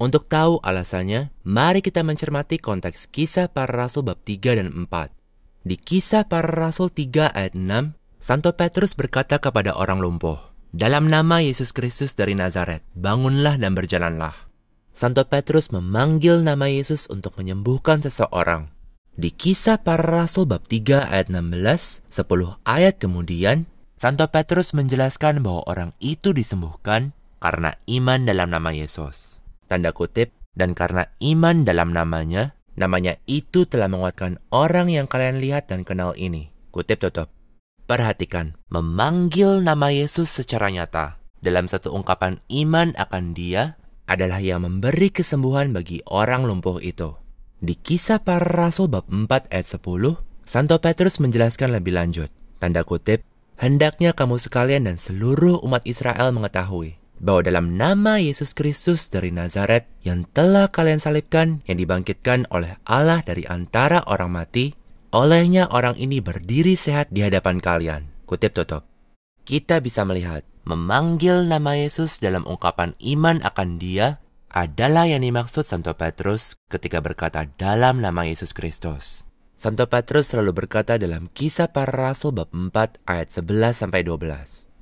Untuk tahu alasannya, mari kita mencermati konteks Kisah Para Rasul bab 3 dan 4. Di Kisah Para Rasul 3 ayat 6, Santo Petrus berkata kepada orang lumpuh, "Dalam nama Yesus Kristus dari Nazaret, bangunlah dan berjalanlah." Santo Petrus memanggil nama Yesus untuk menyembuhkan seseorang. Di Kisah Para Rasul bab 3 ayat 16, 10 ayat kemudian, Santo Petrus menjelaskan bahwa orang itu disembuhkan karena iman dalam nama Yesus. Tanda kutip, dan karena iman dalam namanya itu telah menguatkan orang yang kalian lihat dan kenal ini. Kutip tutup. Perhatikan, memanggil nama Yesus secara nyata dalam satu ungkapan iman akan Dia adalah yang memberi kesembuhan bagi orang lumpuh itu. Di Kisah Para Rasul bab 4 ayat 10, Santo Petrus menjelaskan lebih lanjut. Tanda kutip, hendaknya kamu sekalian dan seluruh umat Israel mengetahui bahwa dalam nama Yesus Kristus dari Nazaret yang telah kalian salibkan, yang dibangkitkan oleh Allah dari antara orang mati, olehnya orang ini berdiri sehat di hadapan kalian. Kutip tutup. Kita bisa melihat, memanggil nama Yesus dalam ungkapan iman akan Dia adalah yang dimaksud Santo Petrus ketika berkata dalam nama Yesus Kristus. Santo Petrus selalu berkata dalam Kisah Para Rasul bab 4 ayat 11-12.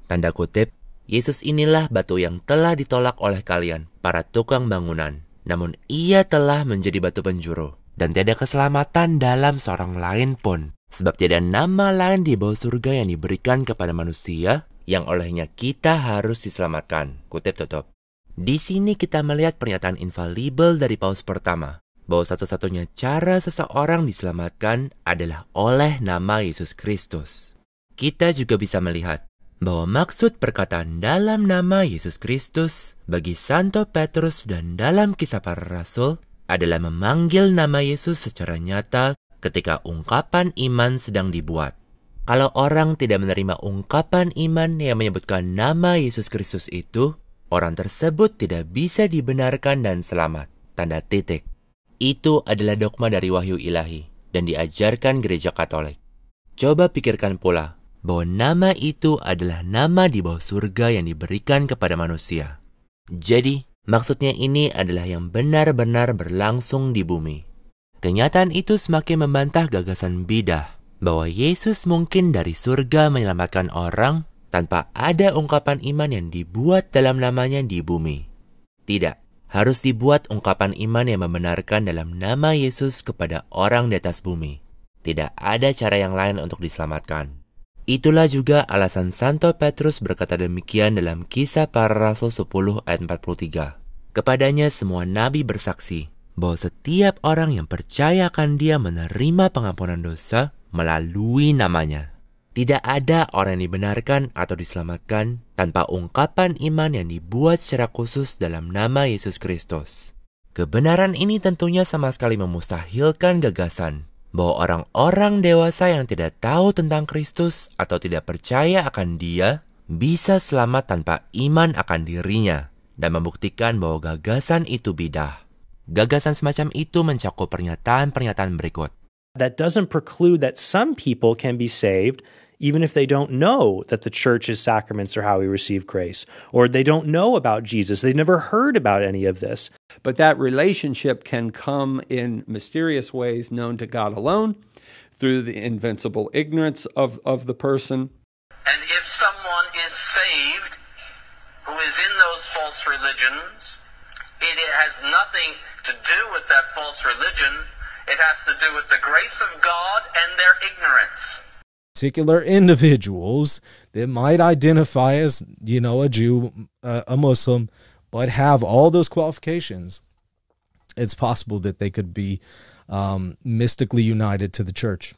Tanda kutip, Yesus inilah batu yang telah ditolak oleh kalian, para tukang bangunan. Namun Ia telah menjadi batu penjuru, dan tiada keselamatan dalam seorang lain pun. Sebab tiada nama lain di bawah surga yang diberikan kepada manusia, yang olehnya kita harus diselamatkan. Kutip tutup. Di sini kita melihat pernyataan infalibel dari Paus pertama, bahwa satu-satunya cara seseorang diselamatkan adalah oleh nama Yesus Kristus. Kita juga bisa melihat bahwa maksud perkataan dalam nama Yesus Kristus bagi Santo Petrus dan dalam Kisah Para Rasul adalah memanggil nama Yesus secara nyata ketika ungkapan iman sedang dibuat. Kalau orang tidak menerima ungkapan iman yang menyebutkan nama Yesus Kristus itu, orang tersebut tidak bisa dibenarkan dan selamat. Tanda titik. Itu adalah dogma dari wahyu ilahi dan diajarkan gereja Katolik. Coba pikirkan pula bahwa nama itu adalah nama di bawah surga yang diberikan kepada manusia. Jadi, maksudnya ini adalah yang benar-benar berlangsung di bumi. Kenyataan itu semakin membantah gagasan bidah bahwa Yesus mungkin dari surga menyelamatkan orang tanpa ada ungkapan iman yang dibuat dalam namanya di bumi. Tidak, harus dibuat ungkapan iman yang membenarkan dalam nama Yesus kepada orang di atas bumi. Tidak ada cara yang lain untuk diselamatkan. Itulah juga alasan Santo Petrus berkata demikian dalam Kisah Para Rasul 10 ayat 43. Kepadanya semua nabi bersaksi bahwa setiap orang yang percaya akan Dia menerima pengampunan dosa melalui namanya. Tidak ada orang yang dibenarkan atau diselamatkan tanpa ungkapan iman yang dibuat secara khusus dalam nama Yesus Kristus. Kebenaran ini tentunya sama sekali memustahilkan gagasan bahwa orang-orang dewasa yang tidak tahu tentang Kristus atau tidak percaya akan Dia bisa selamat tanpa iman akan dirinya dan membuktikan bahwa gagasan itu bidah. Gagasan semacam itu mencakup pernyataan-pernyataan berikut. That doesn't preclude that some people can be saved even if they don't know that the church's sacraments are how we receive grace, or they don't know about Jesus. They've never heard about any of this. But that relationship can come in mysterious ways known to God alone, through the invincible ignorance of the person. And if someone is saved who is in those false religions, it has nothing to do with that false religion. It has to do with the grace of God and their ignorance. Particular individuals that might identify as, a Jew, a Muslim, but have all those qualifications, it's possible that they could be mystically united to the church.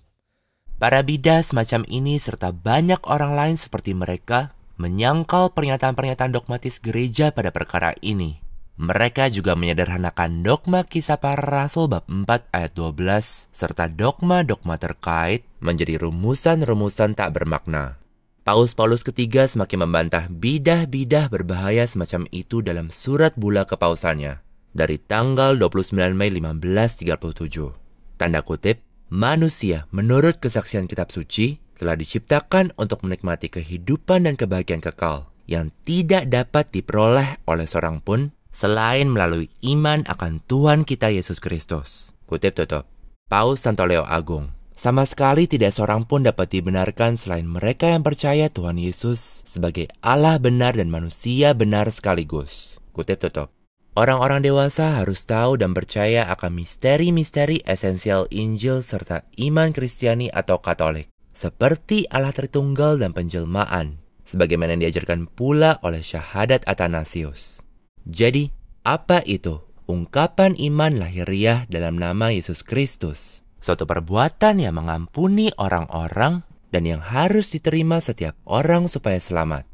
Para bidah semacam ini serta banyak orang lain seperti mereka menyangkal pernyataan-pernyataan dogmatis gereja pada perkara ini. Mereka juga menyederhanakan dogma Kisah Para Rasul bab 4 ayat 12 serta dogma-dogma terkait menjadi rumusan-rumusan tak bermakna. Paus ketiga semakin membantah bidah-bidah berbahaya semacam itu dalam surat bula kepausannya dari tanggal 29 Mei 1537. Tanda kutip, manusia menurut kesaksian kitab suci telah diciptakan untuk menikmati kehidupan dan kebahagiaan kekal yang tidak dapat diperoleh oleh seorang pun selain melalui iman akan Tuhan kita Yesus Kristus. Kutip tutup. Paus Santo Leo Agung. Sama sekali tidak seorang pun dapat dibenarkan selain mereka yang percaya Tuhan Yesus sebagai Allah benar dan manusia benar sekaligus. Kutip tutup. Orang-orang dewasa harus tahu dan percaya akan misteri-misteri esensial Injil serta iman Kristiani atau Katolik, seperti Allah Tritunggal dan penjelmaan, sebagaimana yang diajarkan pula oleh syahadat Athanasius. Jadi, apa itu ungkapan iman lahiriah dalam nama Yesus Kristus? Suatu perbuatan yang mengampuni orang-orang dan yang harus diterima setiap orang supaya selamat.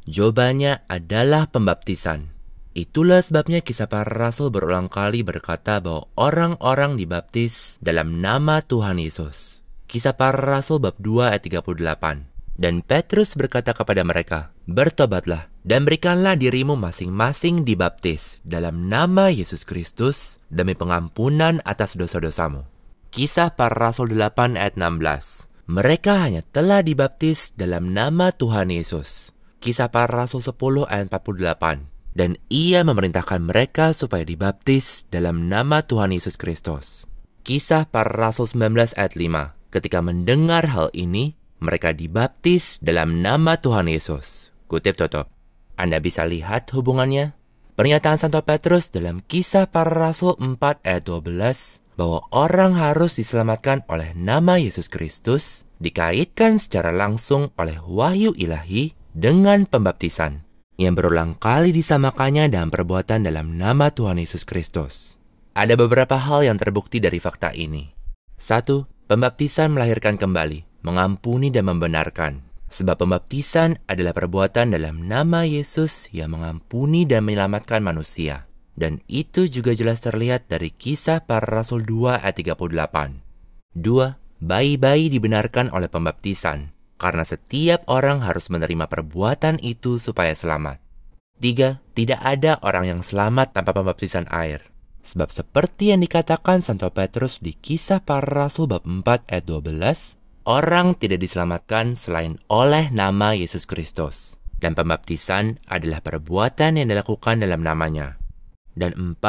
Jawabannya adalah pembaptisan. Itulah sebabnya Kisah Para Rasul berulang kali berkata bahwa orang-orang dibaptis dalam nama Tuhan Yesus. Kisah Para Rasul bab 2 ayat 38. Dan Petrus berkata kepada mereka, "Bertobatlah dan berikanlah dirimu masing-masing dibaptis dalam nama Yesus Kristus demi pengampunan atas dosa-dosamu." Kisah Para Rasul 8 ayat 16. Mereka hanya telah dibaptis dalam nama Tuhan Yesus. Kisah Para Rasul 10 ayat 48. Dan ia memerintahkan mereka supaya dibaptis dalam nama Tuhan Yesus Kristus. Kisah Para Rasul 19 ayat 5. Ketika mendengar hal ini, mereka dibaptis dalam nama Tuhan Yesus. Kutip tutup. Anda bisa lihat hubungannya? Pernyataan Santo Petrus dalam Kisah Para Rasul 4 ayat 12 bahwa orang harus diselamatkan oleh nama Yesus Kristus dikaitkan secara langsung oleh wahyu ilahi dengan pembaptisan yang berulang kali disamakannya dalam perbuatan dalam nama Tuhan Yesus Kristus. Ada beberapa hal yang terbukti dari fakta ini. 1. Pembaptisan melahirkan kembali, mengampuni dan membenarkan. Sebab pembaptisan adalah perbuatan dalam nama Yesus yang mengampuni dan menyelamatkan manusia. Dan itu juga jelas terlihat dari Kisah Para Rasul 2 ayat 38. 2. Bayi-bayi dibenarkan oleh pembaptisan, karena setiap orang harus menerima perbuatan itu supaya selamat. 3. Tidak ada orang yang selamat tanpa pembaptisan air. Sebab seperti yang dikatakan Santo Petrus di Kisah Para Rasul bab 4 ayat 12, orang tidak diselamatkan selain oleh nama Yesus Kristus. Dan pembaptisan adalah perbuatan yang dilakukan dalam namanya. Dan 4.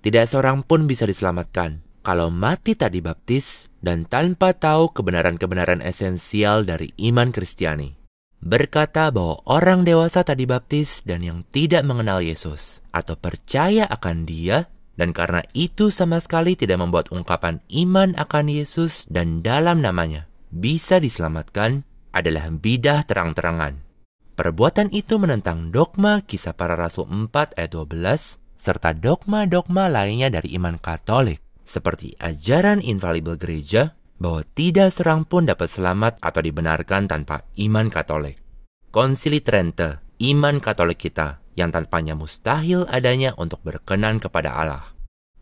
Tidak seorang pun bisa diselamatkan kalau mati tak dibaptis dan tanpa tahu kebenaran-kebenaran esensial dari iman Kristiani. Berkata bahwa orang dewasa tak dibaptis dan yang tidak mengenal Yesus atau percaya akan Dia, dan karena itu sama sekali tidak membuat ungkapan iman akan Yesus dan dalam namanya bisa diselamatkan adalah bidah terang-terangan. Perbuatan itu menentang dogma Kisah Para Rasul 4 ayat 12 serta dogma-dogma lainnya dari iman Katolik, seperti ajaran infalibel gereja bahwa tidak seorang pun dapat selamat atau dibenarkan tanpa iman Katolik. Konsili Trente, iman Katolik kita, yang tanpanya mustahil adanya untuk berkenan kepada Allah.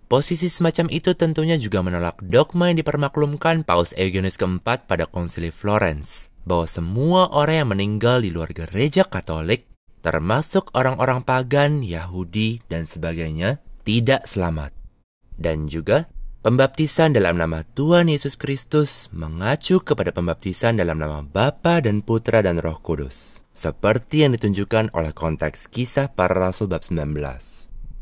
Posisi semacam itu tentunya juga menolak dogma yang dipermaklumkan Paus Eugenius keempat pada Konsili Florence, bahwa semua orang yang meninggal di luar gereja Katolik, termasuk orang-orang pagan, Yahudi, dan sebagainya, tidak selamat. Dan juga, pembaptisan dalam nama Tuhan Yesus Kristus mengacu kepada pembaptisan dalam nama Bapa dan Putra dan Roh Kudus, seperti yang ditunjukkan oleh konteks Kisah Para Rasul bab 19.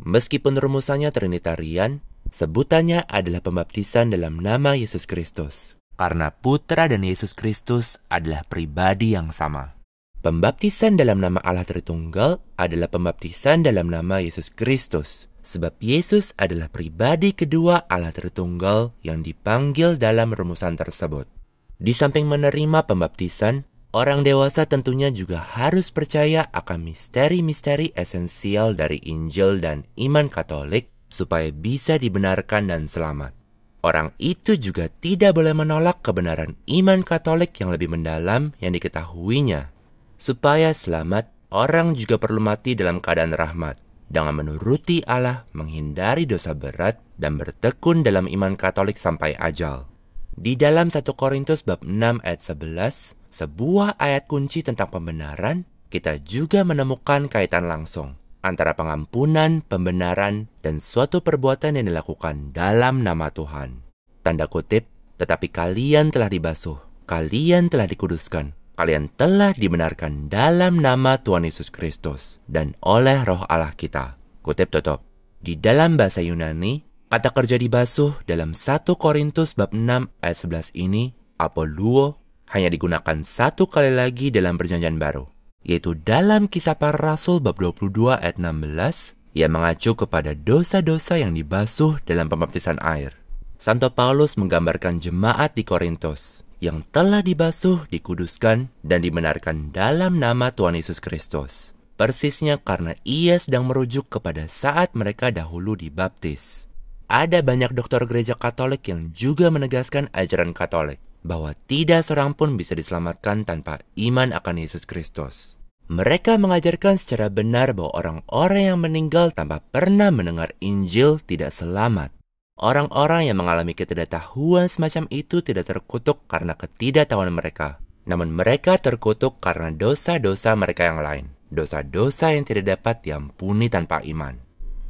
Meskipun rumusannya Trinitarian, sebutannya adalah pembaptisan dalam nama Yesus Kristus, karena Putra dan Yesus Kristus adalah pribadi yang sama. Pembaptisan dalam nama Allah Tritunggal adalah pembaptisan dalam nama Yesus Kristus, sebab Yesus adalah pribadi kedua Allah Tritunggal yang dipanggil dalam rumusan tersebut. Di samping menerima pembaptisan, orang dewasa tentunya juga harus percaya akan misteri-misteri esensial dari Injil dan iman Katolik supaya bisa dibenarkan dan selamat. Orang itu juga tidak boleh menolak kebenaran iman Katolik yang lebih mendalam yang diketahuinya. Supaya selamat, orang juga perlu mati dalam keadaan rahmat, dengan menuruti Allah, menghindari dosa berat, dan bertekun dalam iman Katolik sampai ajal. Di dalam 1 Korintus bab 6 ayat 11, sebuah ayat kunci tentang pembenaran, kita juga menemukan kaitan langsung antara pengampunan, pembenaran, dan suatu perbuatan yang dilakukan dalam nama Tuhan. Tanda kutip, tetapi kalian telah dibasuh, kalian telah dikuduskan, kalian telah dibenarkan dalam nama Tuhan Yesus Kristus dan oleh Roh Allah kita. Kutip tutup. Di dalam bahasa Yunani, kata kerja dibasuh dalam 1 Korintus bab 6 ayat 11 ini, apoluo, hanya digunakan satu kali lagi dalam Perjanjian Baru, yaitu dalam Kisah Para Rasul bab 22 ayat 16, yang mengacu kepada dosa-dosa yang dibasuh dalam pembaptisan air. Santo Paulus menggambarkan jemaat di Korintus yang telah dibasuh, dikuduskan, dan dibenarkan dalam nama Tuhan Yesus Kristus. Persisnya karena ia sedang merujuk kepada saat mereka dahulu dibaptis. Ada banyak dokter gereja Katolik yang juga menegaskan ajaran Katolik, bahwa tidak seorang pun bisa diselamatkan tanpa iman akan Yesus Kristus. Mereka mengajarkan secara benar bahwa orang-orang yang meninggal tanpa pernah mendengar Injil tidak selamat. Orang-orang yang mengalami ketidaktahuan semacam itu tidak terkutuk karena ketidaktahuan mereka, namun mereka terkutuk karena dosa-dosa mereka yang lain, dosa-dosa yang tidak dapat diampuni tanpa iman.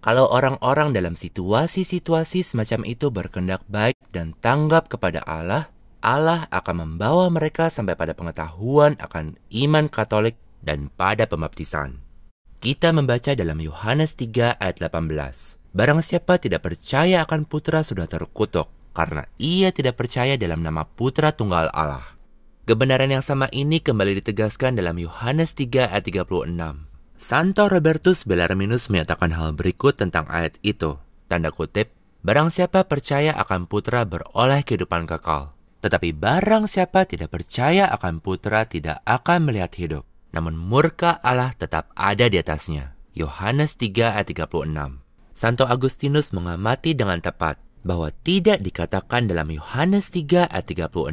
Kalau orang-orang dalam situasi-situasi semacam itu berkehendak baik dan tanggap kepada Allah, Allah akan membawa mereka sampai pada pengetahuan akan iman Katolik dan pada pembaptisan. Kita membaca dalam Yohanes 3 ayat 18. Barang siapa tidak percaya akan Putra sudah terkutuk, karena ia tidak percaya dalam nama Putra Tunggal Allah. Kebenaran yang sama ini kembali ditegaskan dalam Yohanes 3 ayat 36. Santo Robertus Bellarminus menyatakan hal berikut tentang ayat itu, tanda kutip, barang siapa percaya akan Putra beroleh kehidupan kekal, tetapi barang siapa tidak percaya akan Putra tidak akan melihat hidup, namun murka Allah tetap ada di atasnya. Yohanes 3 ayat 36. Santo Agustinus mengamati dengan tepat bahwa tidak dikatakan dalam Yohanes 3 ayat 36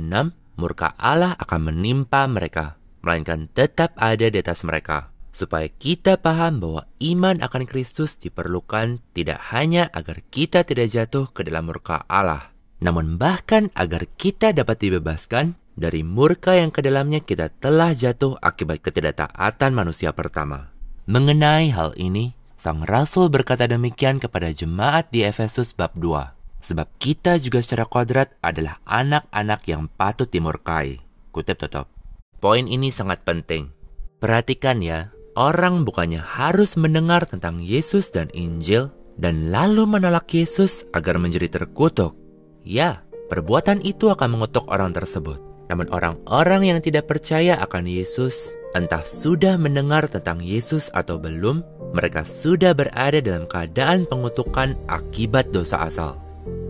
murka Allah akan menimpa mereka, melainkan tetap ada di atas mereka, supaya kita paham bahwa iman akan Kristus diperlukan tidak hanya agar kita tidak jatuh ke dalam murka Allah, namun bahkan agar kita dapat dibebaskan dari murka yang ke dalamnya kita telah jatuh akibat ketidaktaatan manusia pertama. Mengenai hal ini, Sang Rasul berkata demikian kepada jemaat di Efesus bab 2. Sebab kita juga secara kodrat adalah anak-anak yang patut dimurkai. Kutip tutup. Poin ini sangat penting. Perhatikan ya, orang bukannya harus mendengar tentang Yesus dan Injil, dan lalu menolak Yesus agar menjadi terkutuk. Ya, perbuatan itu akan mengutuk orang tersebut. Namun orang-orang yang tidak percaya akan Yesus, entah sudah mendengar tentang Yesus atau belum, mereka sudah berada dalam keadaan pengutukan akibat dosa asal.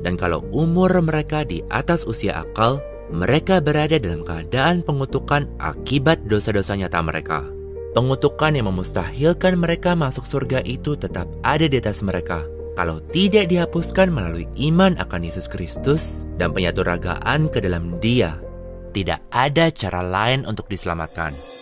Dan kalau umur mereka di atas usia akal, mereka berada dalam keadaan pengutukan akibat dosa-dosa nyata mereka. Pengutukan yang memustahilkan mereka masuk surga itu tetap ada di atas mereka kalau tidak dihapuskan melalui iman akan Yesus Kristus dan penyaturragaan ke dalam Dia. Tidak ada cara lain untuk diselamatkan.